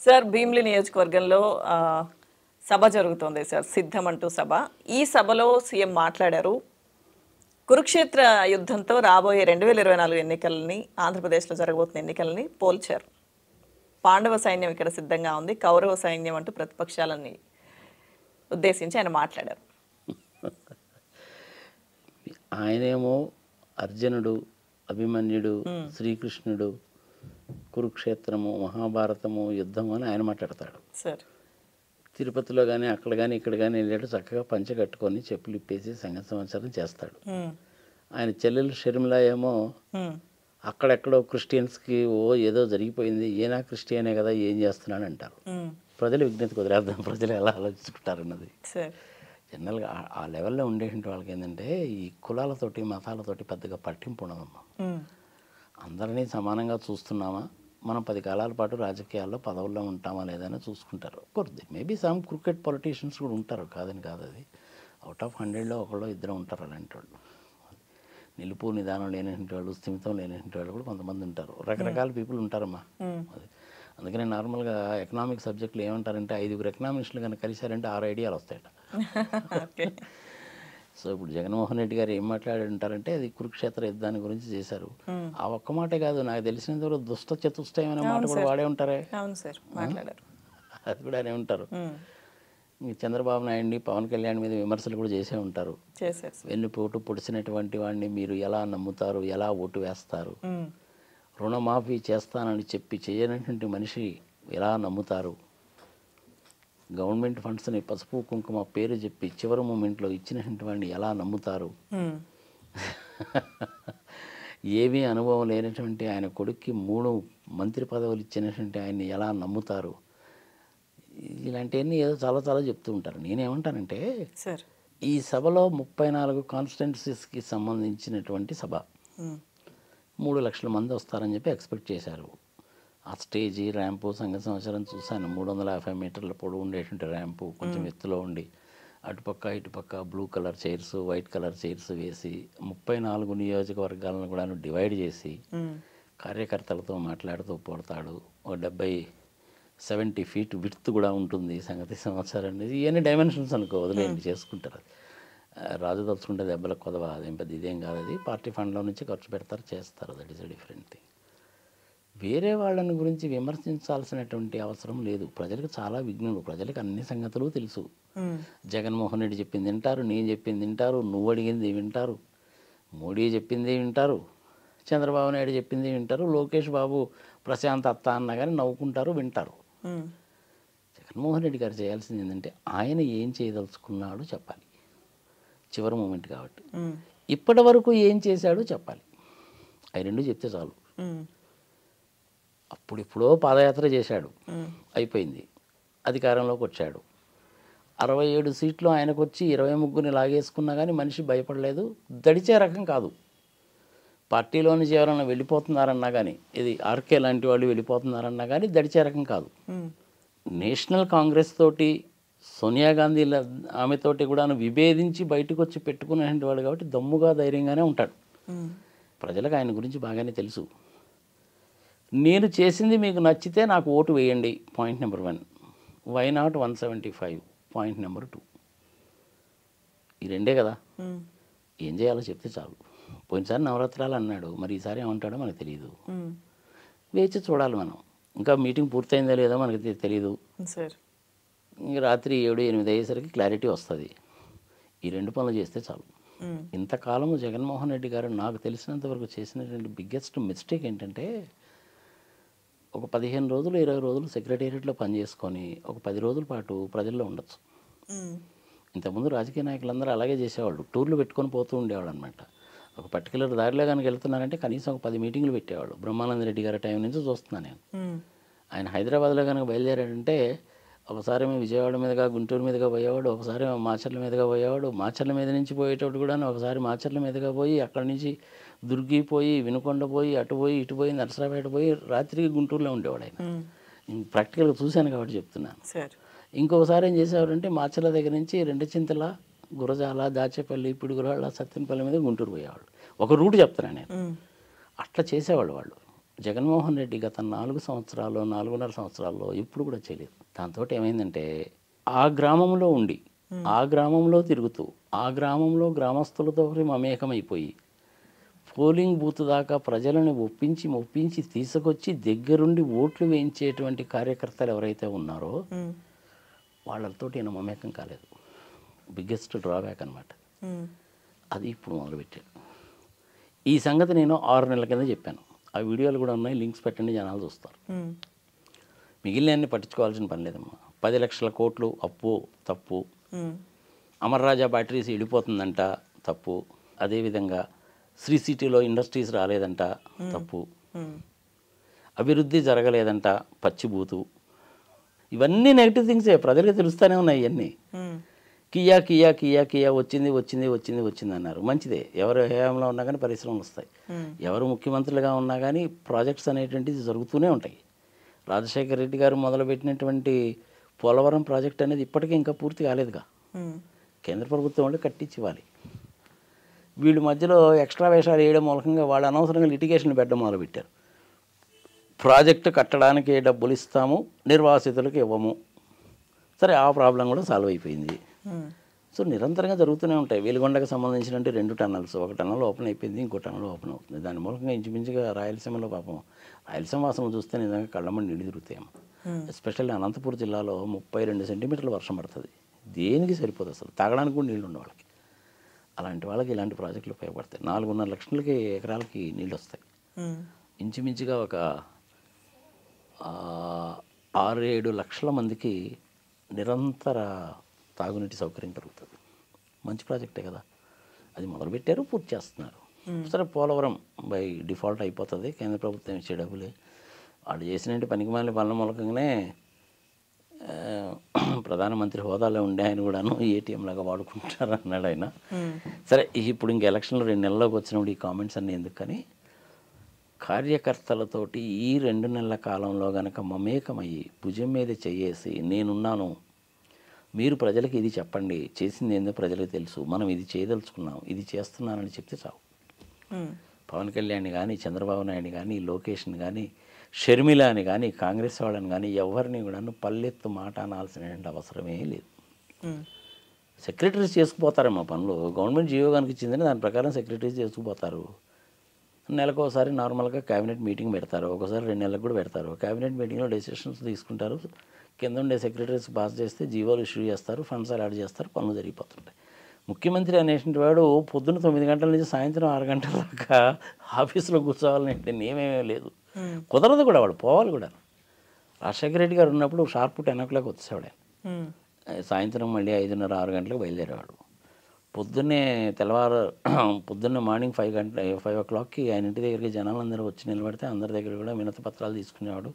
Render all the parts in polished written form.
Sir Bheemili నియోజకవర్గంలో సభ జరుగుతోంది sir, సిద్ధం అంటూ సభ. ఈ సభలో సీఎం మాట్లాడారు. కురుక్షేత్ర యుద్ధంతో రాబోయే 2024 ఎన్నికల్ని, ఆంధ్రప్రదేశ్లో జరగబోతున్న ఎన్నికల్ని పోల్చారు. పాండవ సైన్యం ఇక్కడ సిద్ధంగా ఉంది, కౌరవ సైన్యం అంటూ ప్రతిపక్షాలని ఉద్దేశించి ఆయన మాట్లాడారు. ఆయనేమో అర్జునుడు, అభిమన్యుడు, శ్రీకృష్ణుడు, కురుక్షేత్రము, మహాభారతము, యుద్ధము అని ఆయన మాట్లాడతాడు. సార్ తిరుపతిలో కానీ అక్కడ కానీ ఇక్కడ కానీ వెళ్ళాడు, చక్కగా పంచె కట్టుకొని చెప్పులు ఇప్పేసి సంగతి సంవత్సరం చేస్తాడు. ఆయన చెల్లెలు షర్మిల ఏమో అక్కడెక్కడో క్రిస్టియన్స్కి ఏదో జరిగిపోయింది, ఏనా క్రిస్టియనే కదా ఏం చేస్తున్నాడు అంటారు. ప్రజలు విజ్ఞత కుదిరేద్దాం, ప్రజలు ఎలా ఆలోచించుకుంటారు అన్నది. జనరల్గా ఆ లెవెల్లో ఉండేటువంటి వాళ్ళకి ఏంటంటే ఈ కులాలతోటి మతాలతోటి పెద్దగా పట్టింపు ఉండదమ్మా. అందరినీ సమానంగా చూస్తున్నామా, మనం 10 కాలాల పాటు రాజకీయాల్లో పదవుల్లో ఉంటామా లేదని చూసుకుంటారు. Course maybe some cricket politicians కూడా ఉంటారు, కాదని కాదు. అది అవుట్ ఆఫ్ 100లో ఒకళ్ళు ఇద్దరు ఉంటారు అలాంటి వాళ్ళు. నిలుపు నిదానం లేనటువంటి వాళ్ళు, స్థిమితం లేనటువంటి వాళ్ళు కూడా కొంతమంది ఉంటారు. రకరకాల పీపుల్ ఉంటారమ్మా. అది అందుకని నార్మల్గా ఎకనామిక్ సబ్జెక్టులు ఏమంటారంటే 5 ఎకనామిస్టులు కనుక కలిశారంటే 6 ఐడియాలు వస్తాయట. సో ఇప్పుడు జగన్మోహన్ రెడ్డి గారు ఏం మాట్లాడుంటారంటే అది కురుక్షేత్ర యుద్ధాన్ని గురించి చేశారు. ఆ ఒక్క మాటే కాదు, నాకు తెలిసినంత వరకు దుష్ట చతుష్టయం అనే మాట కూడా వాడే ఉంటారే. అది కూడా అనే ఉంటారు. మీ చంద్రబాబు నాయుడిని, పవన్ కళ్యాణ్ మీద విమర్శలు కూడా చేసే ఉంటారు. వెన్నుపోటు పొడిచినటువంటి వాడిని మీరు ఎలా నమ్ముతారు, ఎలా ఓటు వేస్తారు, రుణమాఫీ చేస్తానని చెప్పి చేయనటువంటి మనిషి ఎలా నమ్ముతారు, గవర్నమెంట్ ఫండ్స్ని పసుపు కుంకుమ పేరు చెప్పి చివరి మూమెంట్లో ఇచ్చినటువంటి వాడిని ఎలా నమ్ముతారు, ఏమీ అనుభవం లేనటువంటి ఆయన కొడుక్కి 3 మంత్రి పదవులు ఇచ్చినటువంటి ఆయన్ని ఎలా నమ్ముతారు, ఇలాంటివన్నీ ఏదో చాలా చాలా చెప్తూ ఉంటారు. నేనేమంటానంటే ఈ సభలో 34 కాన్స్టిట్యున్సీస్కి సంబంధించినటువంటి సభ, 3 లక్షల మంది వస్తారని చెప్పి ఎక్స్పెక్ట్ చేశారు. ఆ స్టేజీ, ర్యాంపు సంగతి సంవత్సరం చూశాను. 350 మీటర్ల పొడవు ఉండేటువంటి ర్యాంపు, కొంచెం ఎత్తులో ఉండి అటుపక్క ఇటుపక్క blue colour chairs, white colour chairs వేసి 34 నియోజకవర్గాలను కూడా డివైడ్ చేసి కార్యకర్తలతో మాట్లాడుతూ పోతాడు. 70 ఫీట్ విడ్త్ కూడా ఉంటుంది సంగతి సంవత్సరం అనేది. ఇవన్నీ డైమెన్షన్స్ అనుకో, వదిలేయండి, చేసుకుంటారు. రాజు తలుచుకుంటే దెబ్బలకు కొదవ, అదేం పెద్ద ఇదేం కాదు. అది పార్టీ ఫండ్లో నుంచి ఖర్చు పెడతారు, చేస్తారు. That is a different thing. వేరే వాళ్ళని గురించి విమర్శించాల్సినటువంటి అవసరం లేదు. ప్రజలకు చాలా విజ్ఞులు, ప్రజలకు అన్ని సంగతులు తెలుసు. జగన్మోహన్ రెడ్డి చెప్పింది వింటారు, నేను చెప్పింది వింటారు, నువ్వు అడిగింది వింటారు, మోడీ చెప్పింది వింటారు, చంద్రబాబు నాయుడు చెప్పింది వింటారు, లోకేష్ బాబు ప్రశాంత్ అత్త అన్న కానీ నవ్వుకుంటారు, వింటారు. జగన్మోహన్ రెడ్డి గారు చేయాల్సింది ఏంటంటే ఆయన ఏం చేయదలుచుకున్నాడు చెప్పాలి, చివరి మూమెంట్ కాబట్టి. ఇప్పటి వరకు ఏం చేశాడో చెప్పాలి. అవి 2 చెప్తే చాలు. అప్పుడిప్పుడో పాదయాత్ర చేశాడు, అయిపోయింది. అధికారంలోకి వచ్చాడు. 67 సీట్లు ఆయనకు వచ్చి 23 లాగేసుకున్నా కానీ మనిషి భయపడలేదు. దడిచే రకం కాదు. పార్టీలో నుంచి ఎవరైనా వెళ్ళిపోతున్నారన్నా కానీ, ఇది ఆర్కే లాంటి వాళ్ళు వెళ్ళిపోతున్నారన్నా కానీ దడిచే రకం కాదు. నేషనల్ కాంగ్రెస్ తోటి, సోనియా గాంధీ ఆమెతోటి కూడా విభేదించి బయటకు వచ్చి పెట్టుకునేటువంటి వాడు కాబట్టి దమ్ముగా ధైర్యంగానే ఉంటాడు. ప్రజలకు ఆయన గురించి బాగానే తెలుసు. నేను చేసింది మీకు నచ్చితే నాకు ఓటు వేయండి, point number 1. Why not 175, point number 2. ఈ 2 కదా. ఏం చేయాలో చెప్తే చాలు. పోయినసారి నవరాత్రాలు అన్నాడు, మరి ఈసారి ఏమంటాడో మనకు తెలియదు. వేచి చూడాలి మనం. ఇంకా మీటింగ్ పూర్తయిందో లేదో మనకి తెలియదు. ఇంక రాత్రి 7, 8 అయ్యేసరికి క్లారిటీ వస్తుంది. ఈ 2 పనులు చేస్తే చాలు. ఇంతకాలము జగన్మోహన్ రెడ్డి గారు నాకు తెలిసినంత వరకు చేసినటువంటి బిగ్గెస్ట్ మిస్టేక్ ఏంటంటే, ఒక 15 రోజులు 20 రోజులు సెక్రటేరియట్లో పనిచేసుకొని ఒక 10 రోజుల పాటు ప్రజల్లో ఉండొచ్చు. ఇంతకుముందు రాజకీయ నాయకులందరూ అలాగే చేసేవాళ్ళు, టూర్లు పెట్టుకొని పోతూ ఉండేవాళ్ళు అనమాట. ఒక పర్టికులర్ దారిలో కనుక వెళ్తున్నారంటే కనీసం ఒక 10 మీటింగ్లు పెట్టేవాళ్ళు. బ్రహ్మానంద రెడ్డి గారి టైం నుంచి చూస్తున్నాను నేను. ఆయన హైదరాబాద్లో కనుక బయలుదేరాడంటే ఒకసారి విజయవాడ మీదుగా గుంటూరు మీదుగా పోయేవాడు, ఒకసారి మాచర్ల మీదుగా పోయేవాడు, మాచర్ల మీద నుంచి పోయేటప్పుడు కూడా ఒకసారి మాచర్ల మీదుగా పోయి అక్కడి నుంచి దుర్గి పోయి, వినుకొండ పోయి, అటు పోయి, ఇటు పోయి, నరసరాపేట పోయి రాత్రికి గుంటూరులో ఉండేవాడు ఆయన. ప్రాక్టికల్గా చూశాను కాబట్టి చెప్తున్నాను. ఇంకొకసారి ఏం చేసేవాడంటే మాచర్ల దగ్గర నుంచి రెండచింతల, గురజాల, దాచేపల్లి, పిడుగురాళ్ళ, సత్తెనపల్లి మీద గుంటూరు పోయేవాళ్ళు. ఒక రూట్ చెప్తున్నాను నేను. అట్లా చేసేవాళ్ళు వాళ్ళు. జగన్మోహన్ రెడ్డి గత 4 సంవత్సరాలు 4.5 సంవత్సరాల్లో ఇప్పుడు కూడా చేయలేదు. దాంతో ఏమైందంటే ఆ గ్రామంలో ఉండి ఆ గ్రామంలో తిరుగుతూ ఆ గ్రామంలో గ్రామస్తులతో మమేకమైపోయి పోలింగ్ బూత్ దాకా ప్రజలను ఒప్పించి తీసుకొచ్చి దగ్గరుండి ఓట్లు వేయించేటువంటి కార్యకర్తలు ఎవరైతే ఉన్నారో వాళ్ళతో ఈయన మమేకం కాలేదు. బిగ్గెస్ట్ డ్రాబ్యాక్ అనమాట. అది ఇప్పుడు మొదలుపెట్టాడు. ఈ సంగతి నేను 6 నెలల కింద చెప్పాను. ఆ వీడియోలు కూడా ఉన్నాయి, లింక్స్ పెట్టండి, జనాలు చూస్తారు. మిగిలిన పట్టించుకోవాల్సిన పని లేదమ్మా. 10 లక్షల కోట్లు అప్పు తప్పు, అమర్ రాజా బ్యాటరీస్ ఇడిపోతుందంట తప్పు, అదేవిధంగా శ్రీ సిటీలో ఇండస్ట్రీస్ రాలేదంట తప్పు, అభివృద్ధి జరగలేదంట పచ్చిబూతు. ఇవన్నీ నెగిటివ్ థింగ్సే, ప్రజలకు తెలుస్తూనే ఉన్నాయి. ఇవన్నీ కియా కియా కియా కియా వచ్చింది అన్నారు. మంచిదే, ఎవరు హయాంలో ఉన్నా కానీ పరిశ్రమలు వస్తాయి, ఎవరు ముఖ్యమంత్రులుగా ఉన్నా కానీ ప్రాజెక్ట్స్ అనేటువంటిది జరుగుతూనే ఉంటాయి. రాజశేఖర రెడ్డి గారు మొదలుపెట్టినటువంటి పోలవరం ప్రాజెక్ట్ అనేది ఇప్పటికీ ఇంకా పూర్తి కాలేదుగా. కేంద్ర ప్రభుత్వం వాళ్ళు కట్టించివ్వాలి. వీళ్ళు మధ్యలో ఎక్స్ట్రా వేషాలు వేయడం మూలకంగా వాళ్ళు అనవసరంగా లిటిగేషన్లు పెట్టడం మొదలుపెట్టారు. ప్రాజెక్టు కట్టడానికి డబ్బులు ఇస్తాము, నిర్వాసితులకు ఇవ్వము. సరే, ఆ ప్రాబ్లం కూడా సాల్వ్ అయిపోయింది. సో నిరంతరంగా జరుగుతూనే ఉంటాయి. వెలుగొండకు సంబంధించినటువంటి 2 టన్నల్స్, ఒక టన్నల్ ఓపెన్ అయిపోయింది, ఇంకో టన్నల్ ఓపెన్ అవుతుంది. దాని మూలంగా ఇంచుమించుగా రాయలసీమలో పాపం రాయలసీమ వాసన చూస్తే నిజంగా కళ్ళమ్మడి నీళ్ళు తిరుగుతాయేమో. ఎస్పెషల్లీ అనంతపురం జిల్లాలో 32 సెంటీమీటర్ల వర్షం పడుతుంది. దేనికి సరిపోదు, అసలు తాగడానికి కూడా నీళ్ళు ఉండే వాళ్ళకి. అలాంటి వాళ్ళకి ఇలాంటి ప్రాజెక్టులు ఉపయోగపడతాయి. 4.5 లక్షలకి ఎకరాలకి నీళ్ళు వస్తాయి. ఇంచుమించుగా ఒక 6-7 లక్షల మందికి నిరంతర తాగునీటి సౌకర్యం కలుగుతుంది. మంచి ప్రాజెక్టే కదా. అది మొదలుపెట్టారు, పూర్తి చేస్తున్నారు. సరే, పోలవరం బై డిఫాల్ట్ అయిపోతుంది, కేంద్ర ప్రభుత్వం ఇచ్చే డబ్బులే. వాళ్ళు చేసినట్టు పనికిమాలిన పనుల మూలకంగానే ప్రధానమంత్రి హోదాలో ఉండే ఆయన కూడాను ఏటీఎం లాగా వాడుకుంటారు అన్నాడు ఆయన. సరే, ఇప్పుడు ఇంక ఎలక్షన్లు 2 నెలల్లోకి వచ్చినప్పుడు ఈ కామెంట్స్ అన్నీ ఎందుకు, కానీ కార్యకర్తలతోటి ఈ 2 నెలల కాలంలో కనుక మమేకమయ్యి భుజం మీద చెయ్యేసి నేనున్నాను, మీరు ప్రజలకు ఇది చెప్పండి, చేసింది ఏందో ప్రజలకు తెలుసు, మనం ఇది చేయదలుచుకున్నాం, ఇది చేస్తున్నానని చెప్తే చావు. పవన్ కళ్యాణ్ కానీ, చంద్రబాబు నాయుడు కానీ, లోకేష్ని కానీ, షర్మిలాని కానీ, కాంగ్రెస్ వాళ్ళని కానీ ఎవరిని కూడా పల్లెత్తు మాట అనాల్సిన అవసరమే లేదు. సెక్రటరీస్ చేసుకుపోతారమ్మా పనులు. గవర్నమెంట్ జీవో కనుక ఇచ్చిందని దాని ప్రకారం సెక్రటరీస్ చేసుకుపోతారు. నెలకోసారి నార్మల్గా క్యాబినెట్ మీటింగ్ పెడతారు, ఒకసారి 2 నెలలకు కూడా పెడతారు. క్యాబినెట్ మీటింగ్లో డెసిషన్స్ తీసుకుంటారు, కింద ఉండే సెక్రటరీస్ పాస్ చేస్తే జీవోలు ఇష్యూ చేస్తారు, ఫండ్స్ అలాట్ చేస్తారు, పనులు జరిగిపోతుంటాయి. ముఖ్యమంత్రి అనేటువంటి వాడు పొద్దున్న 9 గంటల నుంచి సాయంత్రం 6 గంటల దాకా ఆఫీసులో కూర్చోవాలంటే నేమేమీ లేదు, కుదరదు కూడా. వాడు పోవాలి కూడా. రాజశేఖర రెడ్డి గారు ఉన్నప్పుడు షార్ప్ 10 o'clock వచ్చేవాడు. సాయంత్రం మళ్ళీ 5:30-6 గంటలకు బయలుదేరేవాడు. పొద్దున్నే మార్నింగ్ 5 o'clockకి ఆయన ఇంటి దగ్గరికి జనాలందరూ వచ్చి నిలబడితే అందరి దగ్గర కూడా వినతి పత్రాలు తీసుకునేవాడు.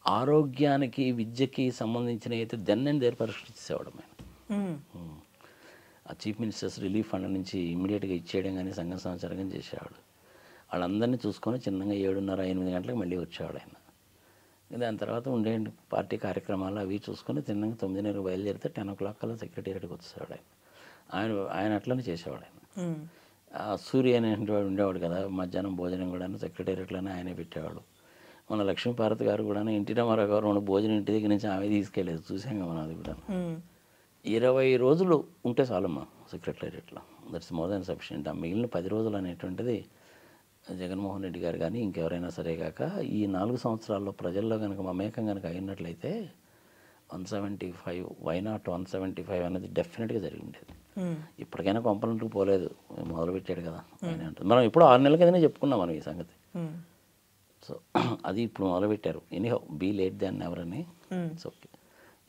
ఆరోగ్యానికి, విద్యకి సంబంధించిన అయితే దెన్ అండ్ దేర్ పరిష్కరించేవాడు ఆయన. ఆ చీఫ్ మినిస్టర్స్ రిలీఫ్ ఫండ్ నుంచి ఇమీడియట్గా ఇచ్చేయడం కానీ, సంఘ సంచారం చేసేవాడు. వాళ్ళందరినీ చూసుకొని చిన్నగా 7:30-8 గంటలకు మళ్ళీ వచ్చేవాడు ఆయన. దాని తర్వాత ఉండే పార్టీ కార్యక్రమాలు అవి చూసుకొని తిన్నగా 9:30 బయలుదేరితే 10 o'clock కల్లా సెక్రటేరియట్కి వచ్చేవాడు ఆయన అట్లనే చేసేవాడు ఆయన. సూర్య అనేటువంటి ఉండేవాడు కదా, మధ్యాహ్నం భోజనం కూడా సెక్రటేరియట్లోనే ఆయనే పెట్టేవాడు. మన లక్ష్మీపార్వతి గారు కూడా, ఎన్టీ రామారావు గారు మన భోజనం ఇంటి దగ్గర నుంచి ఆమె తీసుకెళ్ళేది, చూసాం కదా మనం. అది కూడా 20 రోజులు ఉంటే చాలమ్మా సెక్రటేరియట్లో, దట్స్ మోర్ దాన్ సఫిషియెంట్. ఆ మిగిలిన 10 రోజులు అనేటువంటిది జగన్మోహన్ రెడ్డి గారు కానీ ఇంకెవరైనా సరే కాక ఈ 4 సంవత్సరాల్లో ప్రజల్లో కనుక మమేకం కనుక అయినట్లయితే 175 వైనాట్ 175 అనేది డెఫినెట్గా జరిగి ఉండేది. ఇప్పటికైనా కొంపలంటూ పోలేదు, మొదలుపెట్టాడు కదా ఆయన అంటుంది. మనం ఇప్పుడు 6 నెలల కిందనే చెప్పుకున్నాం మనం ఈ సంగతి. సో అది ఇప్పుడు మొదలుపెట్టారు. Anyhow be late than ever అని. ఓకే,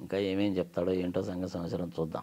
ఇంకా ఏమేం చెప్తాడో ఏంటో సంగతి సంవత్సరం చూద్దాం.